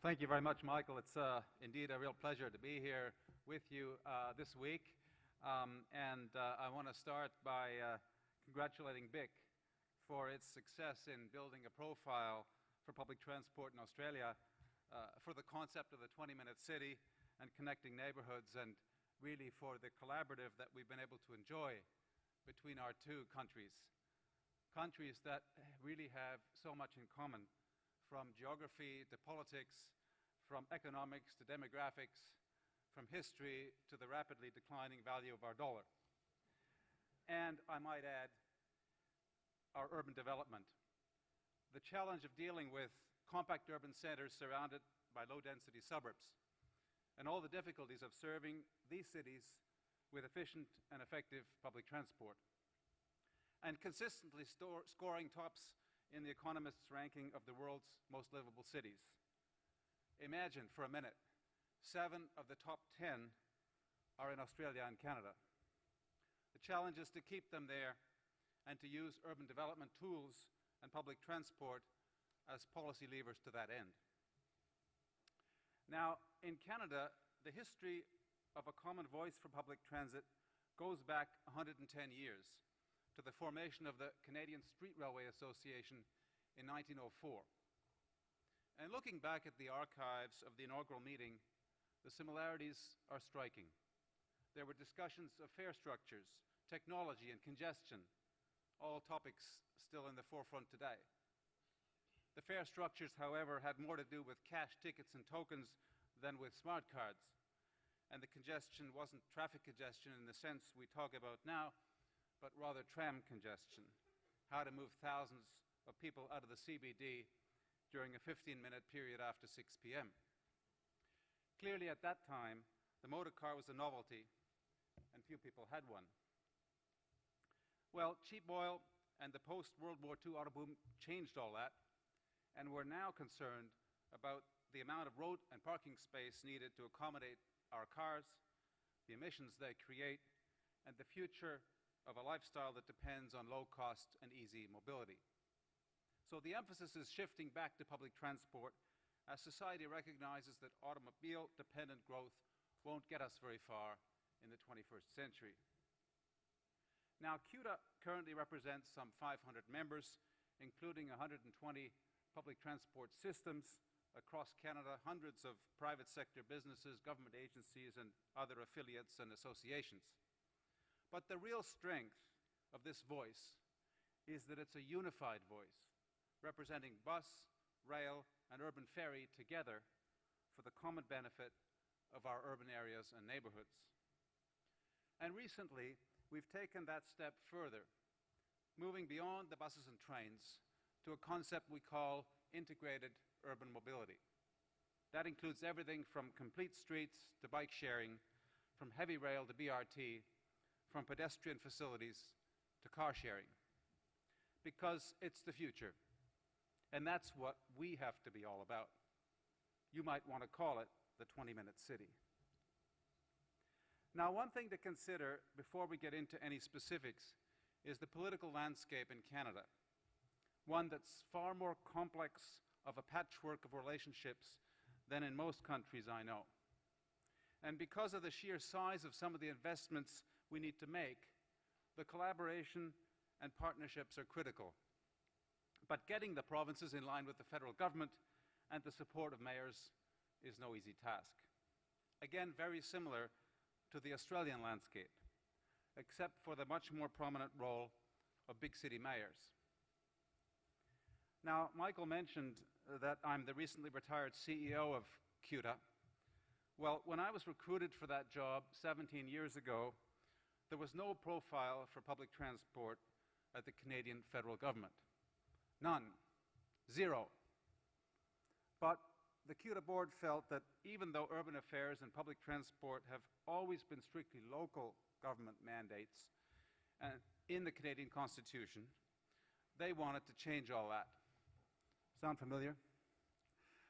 Well, thank you very much, Michael. It's indeed a real pleasure to be here with you this week. I want to start by congratulating BIC for its success in building a profile for public transport in Australia, for the concept of the 20-minute city and connecting neighbourhoods, and really for the collaborative that we've been able to enjoy between our two countries. Countries that really have so much in common, from geography to politics, from economics to demographics, from history to the rapidly declining value of our dollar. And I might add, our urban development. The challenge of dealing with compact urban centres surrounded by low-density suburbs, and all the difficulties of serving these cities with efficient and effective public transport, and consistently scoring tops in The Economist's ranking of the world's most livable cities. Imagine for a minute, 7 of the top 10 are in Australia and Canada. The challenge is to keep them there and to use urban development tools and public transport as policy levers to that end. Now, in Canada, the history of a common voice for public transit goes back 110 years to the formation of the Canadian Street Railway Association in 1904. And looking back at the archives of the inaugural meeting, the similarities are striking. There were discussions of fare structures, technology, and congestion, all topics still in the forefront today. The fare structures, however, had more to do with cash tickets and tokens than with smart cards. And the congestion wasn't traffic congestion in the sense we talk about now, but rather tram congestion, how to move thousands of people out of the CBD during a 15-minute period after 6 p.m. Clearly, at that time, the motor car was a novelty, and few people had one. Well, cheap oil and the post-World War II auto boom changed all that, and we're now concerned about the amount of road and parking space needed to accommodate our cars, the emissions they create, and the future of a lifestyle that depends on low cost and easy mobility. So the emphasis is shifting back to public transport as society recognizes that automobile-dependent growth won't get us very far in the 21st century. Now, CUTA currently represents some 500 members, including 120 public transport systems across Canada, hundreds of private sector businesses, government agencies, and other affiliates and associations. But the real strength of this voice is that it's a unified voice, representing bus, rail, and urban ferry together for the common benefit of our urban areas and neighbourhoods. And recently, we've taken that step further, moving beyond the buses and trains to a concept we call integrated urban mobility. That includes everything from complete streets to bike sharing, from heavy rail to BRT, from pedestrian facilities to car sharing, because it's the future, and that's what we have to be all about. You might want to call it the 20-minute city. Now, one thing to consider before we get into any specifics is the political landscape in Canada, one that's far more complex of a patchwork of relationships than in most countries I know. And because of the sheer size of some of the investments we need to make, the collaboration and partnerships are critical. But getting the provinces in line with the federal government and the support of mayors is no easy task. Again, very similar to the Australian landscape, except for the much more prominent role of big city mayors. Now, Michael mentioned that I'm the recently retired CEO of CUTA. Well, when I was recruited for that job 17 years ago, there was no profile for public transport at the Canadian federal government. None. Zero. But the CUTA board felt that even though urban affairs and public transport have always been strictly local government mandates in the Canadian Constitution, they wanted to change all that. Sound familiar?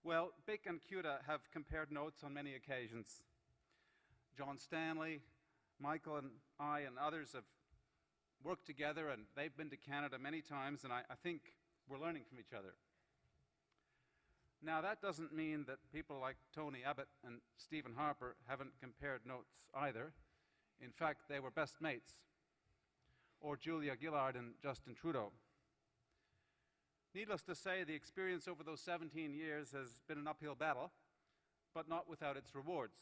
Well, BIC and CUTA have compared notes on many occasions. John Stanley, Michael and I and others have worked together, and they've been to Canada many times, and I think we're learning from each other. Now, that doesn't mean that people like Tony Abbott and Stephen Harper haven't compared notes either. In fact, they were best mates. Or Julia Gillard and Justin Trudeau. Needless to say, the experience over those 17 years has been an uphill battle, but not without its rewards.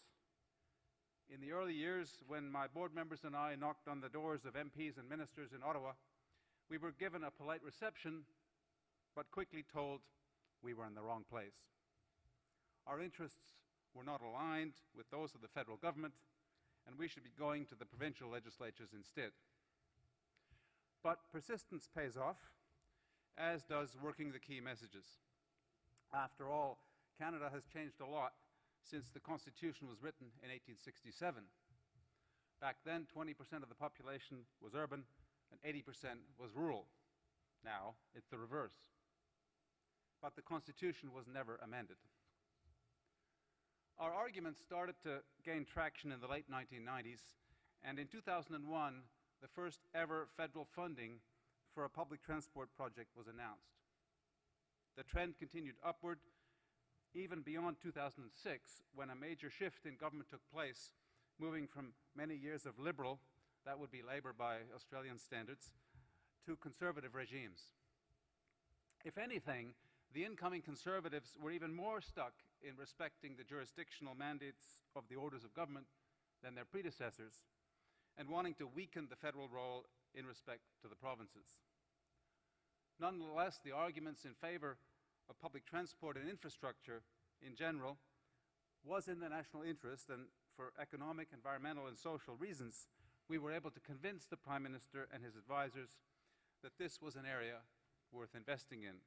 In the early years, when my board members and I knocked on the doors of MPs and ministers in Ottawa, we were given a polite reception, but quickly told we were in the wrong place. Our interests were not aligned with those of the federal government, and we should be going to the provincial legislatures instead. But persistence pays off, as does working the key messages. After all, Canada has changed a lot since the Constitution was written in 1867. Back then, 20% of the population was urban and 80% was rural. Now, it's the reverse. But the Constitution was never amended. Our arguments started to gain traction in the late 1990s, and in 2001, the first ever federal funding for a public transport project was announced. The trend continued upward even beyond 2006, when a major shift in government took place, moving from many years of liberal, that would be Labour by Australian standards, to conservative regimes. If anything, the incoming Conservatives were even more stuck in respecting the jurisdictional mandates of the orders of government than their predecessors, and wanting to weaken the federal role in respect to the provinces. Nonetheless, the arguments in favour of public transport and infrastructure in general was in the national interest, and for economic, environmental and social reasons, we were able to convince the Prime Minister and his advisors that this was an area worth investing in.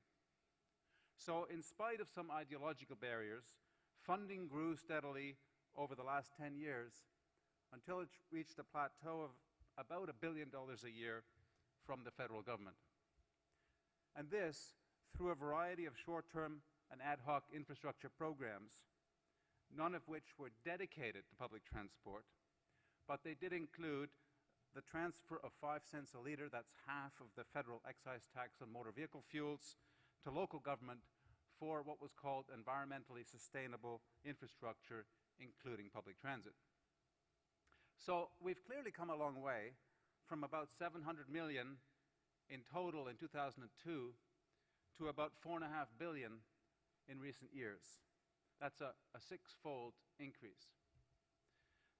So, in spite of some ideological barriers, funding grew steadily over the last 10 years until it reached a plateau of about $1 billion a year from the federal government. And this through a variety of short-term and ad hoc infrastructure programs, none of which were dedicated to public transport, but they did include the transfer of 5 cents a litre, that's half of the federal excise tax on motor vehicle fuels, to local government for what was called environmentally sustainable infrastructure, including public transit. So we've clearly come a long way from about $700 million in total in 2002 to about $4.5 billion in recent years. That's a six-fold increase.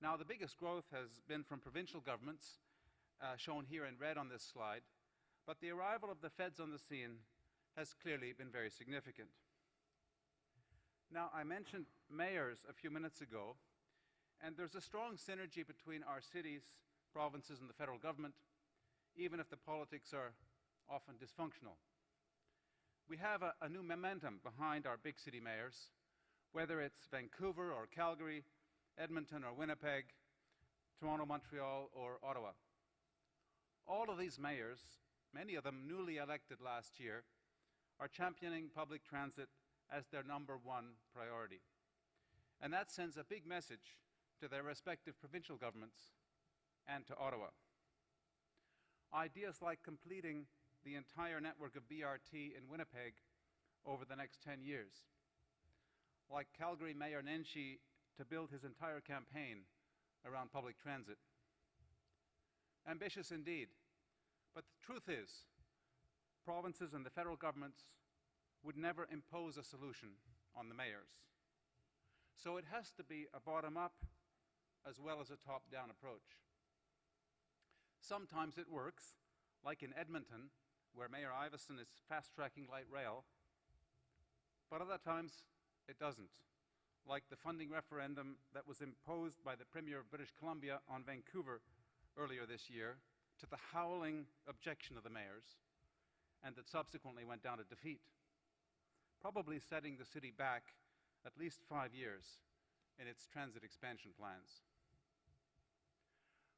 Now, the biggest growth has been from provincial governments, shown here in red on this slide, but the arrival of the feds on the scene has clearly been very significant. Now, I mentioned mayors a few minutes ago, and there's a strong synergy between our cities, provinces, and the federal government, even if the politics are often dysfunctional. We have a new momentum behind our big city mayors, whether it's Vancouver or Calgary, Edmonton or Winnipeg, Toronto, Montreal, or Ottawa. All of these mayors, many of them newly elected last year, are championing public transit as their #1 priority. And that sends a big message to their respective provincial governments and to Ottawa. Ideas like completing the entire network of BRT in Winnipeg over the next 10 years, like Calgary Mayor Nenshi to build his entire campaign around public transit. Ambitious indeed, but the truth is, provinces and the federal governments would never impose a solution on the mayors. So it has to be a bottom-up as well as a top-down approach. Sometimes it works, like in Edmonton, where Mayor Iveson is fast-tracking light rail, but other times it doesn't, like the funding referendum that was imposed by the Premier of British Columbia on Vancouver earlier this year, to the howling objection of the mayors, and that subsequently went down to defeat, probably setting the city back at least 5 years in its transit expansion plans.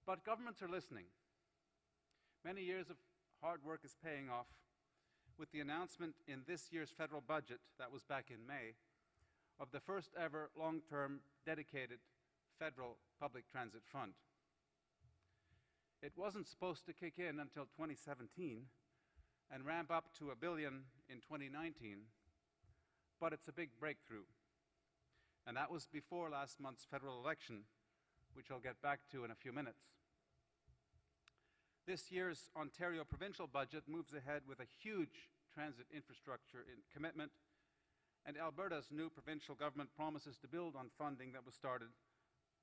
But governments are listening. Many years of hard work is paying off with the announcement in this year's federal budget, that was back in May, of the first ever long-term dedicated federal public transit fund. It wasn't supposed to kick in until 2017 and ramp up to $1 billion in 2019, but it's a big breakthrough. And that was before last month's federal election, which I'll get back to in a few minutes. This year's Ontario provincial budget moves ahead with a huge transit infrastructure commitment, and Alberta's new provincial government promises to build on funding that was started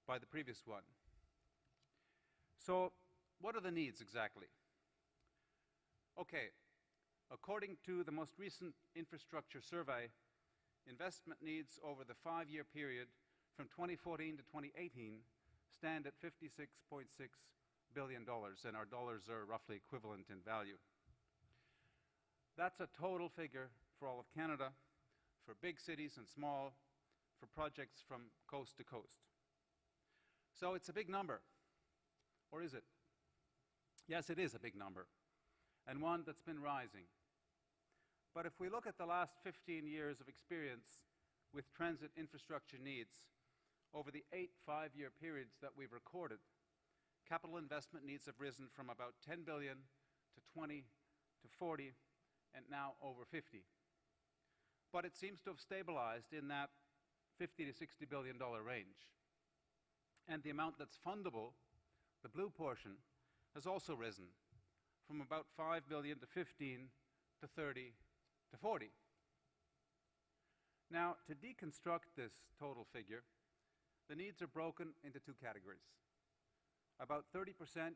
by the previous one. So, what are the needs exactly? Okay, according to the most recent infrastructure survey, investment needs over the 5-year period from 2014 to 2018 stand at $56.6 billion, and our dollars are roughly equivalent in value. That's a total figure for all of Canada, for big cities and small, for projects from coast to coast. So it's a big number, or is it? Yes, it is a big number, and one that's been rising. But if we look at the last 15 years of experience with transit infrastructure needs, over the 8 5-year periods that we've recorded, capital investment needs have risen from about $10 billion to 20 to 40, and now over 50. But it seems to have stabilized in that $50 to $60 billion range. And the amount that's fundable, the blue portion, has also risen from about $5 billion to 15 to 30 to 40. Now, to deconstruct this total figure, the needs are broken into 2 categories. About 30%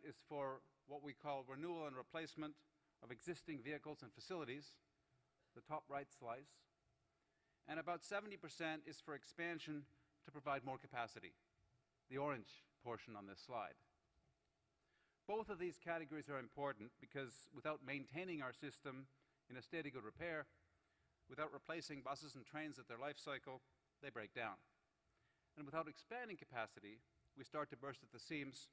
is for what we call renewal and replacement of existing vehicles and facilities, the top right slice, and about 70% is for expansion to provide more capacity, the orange portion on this slide. Both of these categories are important because without maintaining our system in a state of good repair, without replacing buses and trains at their life cycle, they break down. And without expanding capacity, we start to burst at the seams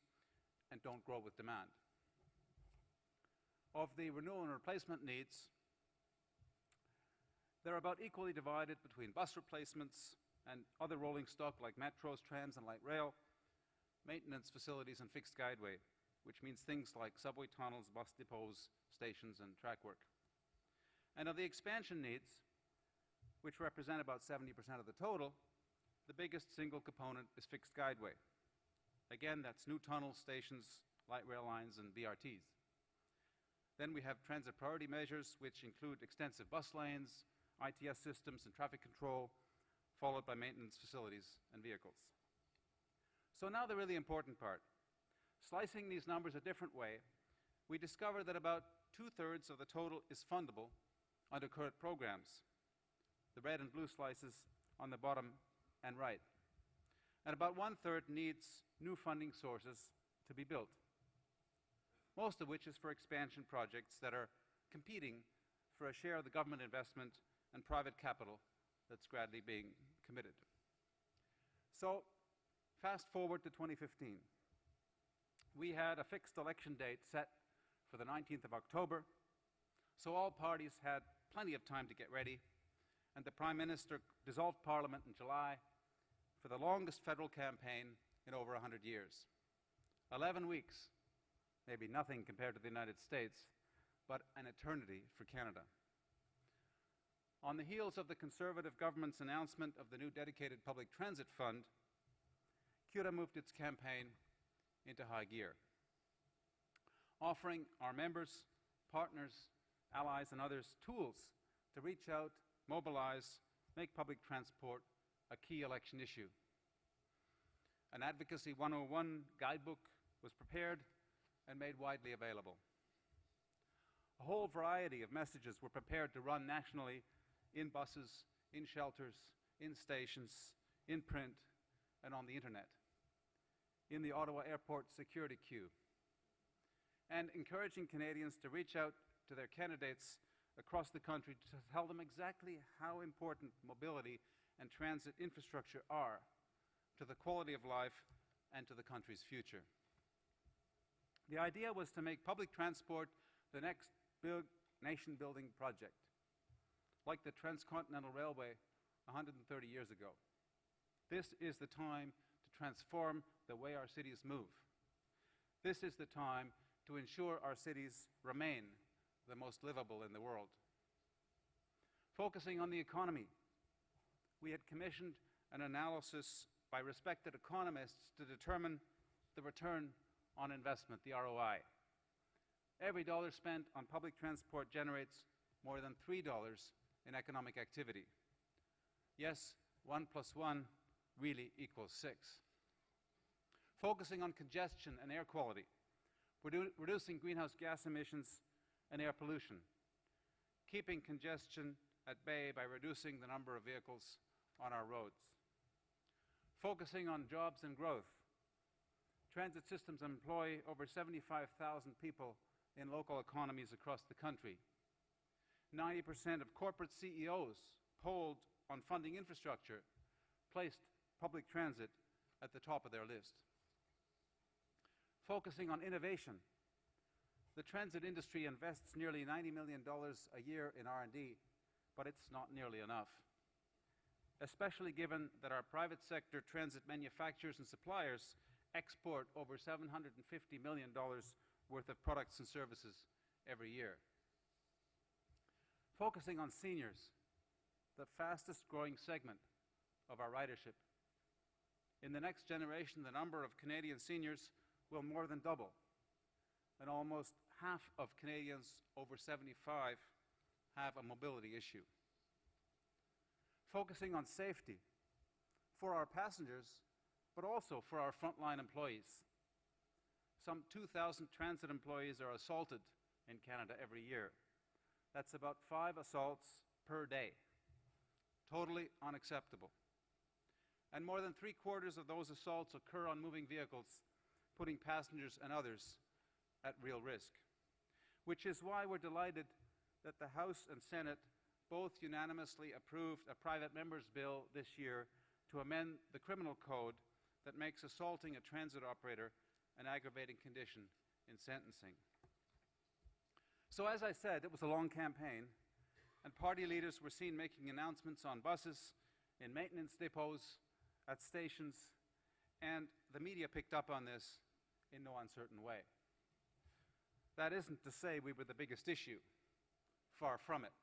and don't grow with demand. Of the renewal and replacement needs, they're about equally divided between bus replacements and other rolling stock like metros, trams, and light rail, maintenance facilities, and fixed guideway, which means things like subway tunnels, bus depots, stations, and track work. And of the expansion needs, which represent about 70% of the total, the biggest single component is fixed guideway. Again, that's new tunnels, stations, light rail lines, and BRTs. Then we have transit priority measures, which include extensive bus lanes, ITS systems, and traffic control, followed by maintenance facilities and vehicles. So now the really important part. Slicing these numbers a different way, we discover that about 2/3 of the total is fundable under current programs, the red and blue slices on the bottom and right. And about 1/3 needs new funding sources to be built, most of which is for expansion projects that are competing for a share of the government investment and private capital that's gradually being committed. So, fast forward to 2015. We had a fixed election date set for the 19th of October, so all parties had plenty of time to get ready, and the Prime Minister dissolved Parliament in July for the longest federal campaign in over 100 years. 11 weeks, maybe nothing compared to the United States, but an eternity for Canada. On the heels of the Conservative government's announcement of the new dedicated public transit fund, CUTA moved its campaign into high gear, offering our members, partners, allies, and others tools to reach out, mobilize, make public transport a key election issue. An Advocacy 101 guidebook was prepared and made widely available. A whole variety of messages were prepared to run nationally in buses, in shelters, in stations, in print, and on the internet, in the Ottawa Airport security queue, and encouraging Canadians to reach out to their candidates across the country to tell them exactly how important mobility and transit infrastructure are to the quality of life and to the country's future. The idea was to make public transport the next big nation-building project, like the Transcontinental Railway 130 years ago. This is the time to transform the way our cities move. This is the time to ensure our cities remain the most livable in the world. Focusing on the economy, we had commissioned an analysis by respected economists to determine the return on investment, the ROI. Every dollar spent on public transport generates more than $3 in economic activity. Yes, 1 + 1 really equals 6. Focusing on congestion and air quality, reducing greenhouse gas emissions and air pollution, keeping congestion at bay by reducing the number of vehicles on our roads, focusing on jobs and growth. Transit systems employ over 75,000 people in local economies across the country. 90% of corporate CEOs polled on funding infrastructure placed public transit at the top of their list. Focusing on innovation, the transit industry invests nearly $90 million a year in R&D, but it's not nearly enough, especially given that our private sector transit manufacturers and suppliers export over $750 million worth of products and services every year. Focusing on seniors, the fastest growing segment of our ridership. In the next generation, the number of Canadian seniors will more than double, and almost half of Canadians over 75 have a mobility issue. Focusing on safety for our passengers, but also for our frontline employees. Some 2,000 transit employees are assaulted in Canada every year. That's about 5 assaults per day. Totally unacceptable. And more than 3/4 of those assaults occur on moving vehicles, putting passengers and others at real risk. Which is why we're delighted that the House and Senate both unanimously approved a private member's bill this year to amend the criminal code that makes assaulting a transit operator an aggravating condition in sentencing. So as I said, it was a long campaign, and party leaders were seen making announcements on buses, in maintenance depots, at stations, and the media picked up on this in no uncertain way. That isn't to say we were the biggest issue. Far from it.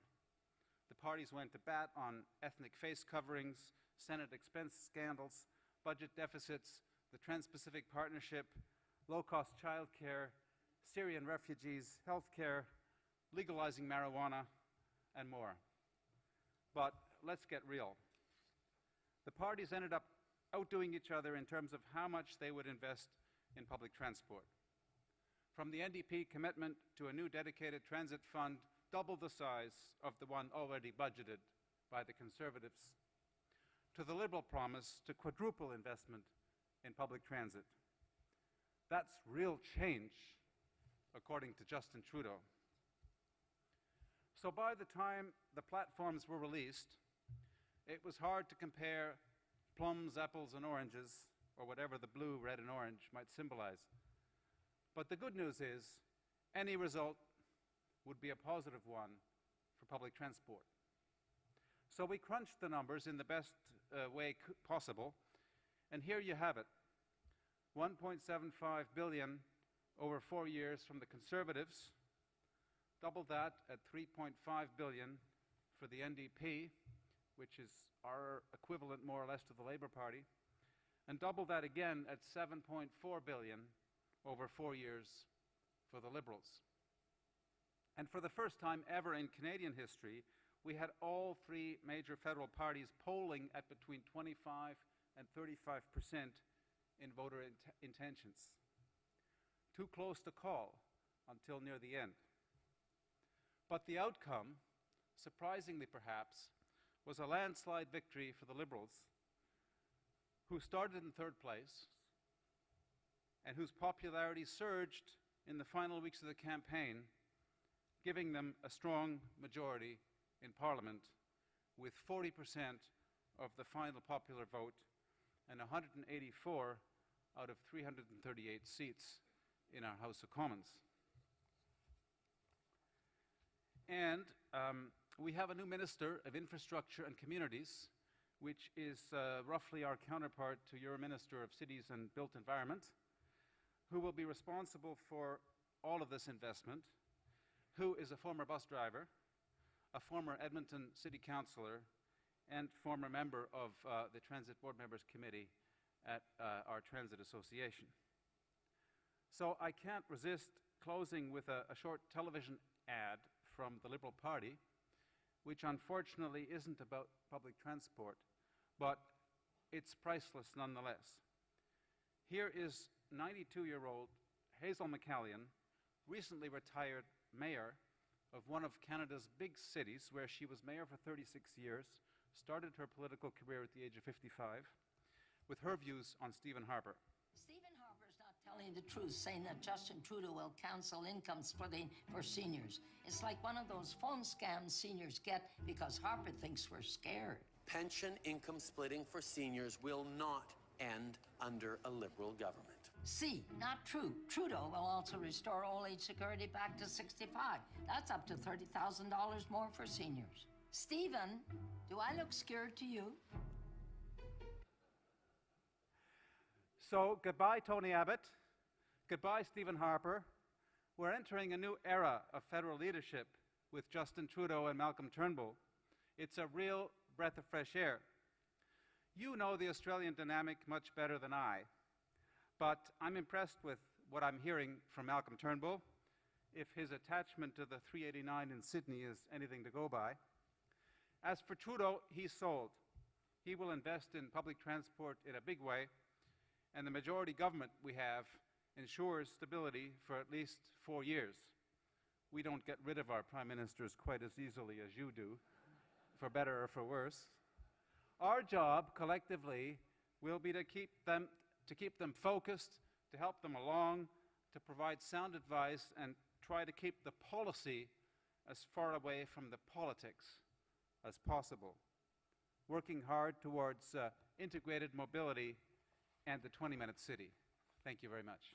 The parties went to bat on ethnic face coverings, Senate expense scandals, budget deficits, the Trans-Pacific Partnership, low-cost childcare, Syrian refugees, healthcare, legalizing marijuana, and more. But let's get real. The parties ended up outdoing each other in terms of how much they would invest in public transport. From the NDP commitment to a new dedicated transit fund double the size of the one already budgeted by the Conservatives, to the Liberal promise to quadruple investment in public transit. That's real change, according to Justin Trudeau. So by the time the platforms were released, it was hard to compare plums, apples, and oranges, or whatever the blue, red, and orange might symbolize. But the good news is, any result would be a positive one for public transport. So we crunched the numbers in the best way possible, and here you have it. $1.75 billion over 4 years from the Conservatives, double that at $3.5 billion for the NDP, which is our equivalent more or less to the Labour Party, and double that again at $7.4 billion over 4 years for the Liberals. And for the first time ever in Canadian history, we had all 3 major federal parties polling at between 25 and 35% in voter intentions. Too close to call until near the end. But the outcome, surprisingly perhaps, was a landslide victory for the Liberals, who started in 3rd place and whose popularity surged in the final weeks of the campaign, giving them a strong majority in Parliament with 40% of the final popular vote and 184 out of 338 seats in our House of Commons. And we have a new Minister of Infrastructure and Communities, which is roughly our counterpart to your Minister of Cities and Built Environment, who will be responsible for all of this investment, who is a former bus driver, a former Edmonton City Councillor, and former member of the Transit Board Members Committee at our Transit Association. So I can't resist closing with a short television ad from the Liberal Party, which unfortunately isn't about public transport, but it's priceless nonetheless. Here is 92-year-old Hazel McCallion, recently retired mayor of one of Canada's big cities, where she was mayor for 36 years, started her political career at the age of 55, with her views on Stephen Harper. Stephen Harper's not telling the truth, saying that Justin Trudeau will cancel income splitting for seniors. It's like one of those phone scams seniors get because Harper thinks we're scared. Pension income splitting for seniors will not end under a Liberal government. C, not true. Trudeau will also restore old age security back to 65. That's up to $30,000 more for seniors. Stephen, do I look scared to you? So goodbye, Tony Abbott. Goodbye, Stephen Harper. We're entering a new era of federal leadership with Justin Trudeau and Malcolm Turnbull. It's a real breath of fresh air. You know the Australian dynamic much better than I, but I'm impressed with what I'm hearing from Malcolm Turnbull, if his attachment to the 389 in Sydney is anything to go by. As for Trudeau, he's sold. He will invest in public transport in a big way, and the majority government we have ensures stability for at least 4 years. We don't get rid of our prime ministers quite as easily as you do, for better or for worse. Our job collectively will be to keep them focused, to help them along, to provide sound advice, and try to keep the policy as far away from the politics as possible, working hard towards integrated mobility and the 20-minute city. Thank you very much.